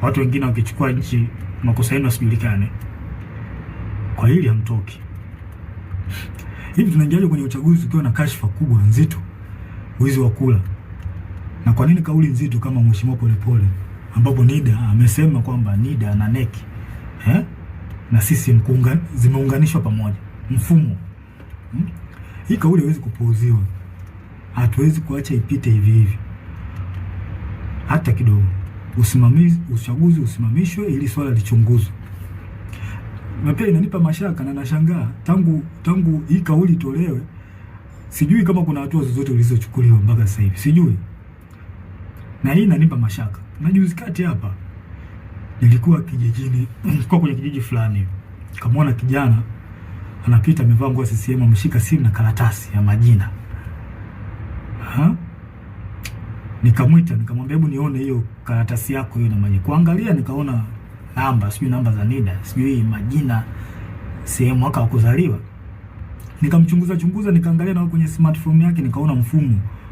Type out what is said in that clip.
watu wengine wakichukua nchi makosa yenu yasijulikane. Kwa hili hamtoki. Hivi tunaingiaje kwenye uchaguzi tukiwa na kashfa kubwa nzito, wizi wa kula? Na kwa nini kauli nzito kama Mheshimiwa Polepole, ambapo NIDA amesema kwamba NIDA na NEC na sisi zimeunganishwa pamoja mfumo. Hii kauli haiwezi kupuuziwa. Hatuwezi kuacha ipite hivi hivi hata kidogo. Uchaguzi usimamishwe ili swala lichunguzwe. Na pia inanipa mashaka na nashangaa tangu hii kauli itolewe, sijui kama kuna hatua zozote zilizochukuliwa mpaka sasa hivi. Sijui. Na hii inanipa mashaka. Na juzi kati hapa nilikuwa kijijini, nilikuwa kwenye kijiji fulani. Kamwona kijana anapita amevaa nguo ya CCM, ameshika simu na karatasi ya majina. Nikamwita, nikamwambia hebu nione hiyo karatasi yako hiyo na majina. Kuangalia nikaona namba, sijui namba za NIDA, sijui majina, sehemu, mwaka wa kuzaliwa. Nikamchunguza nikaangalia na kwenye smartphone yake nikaona mfumo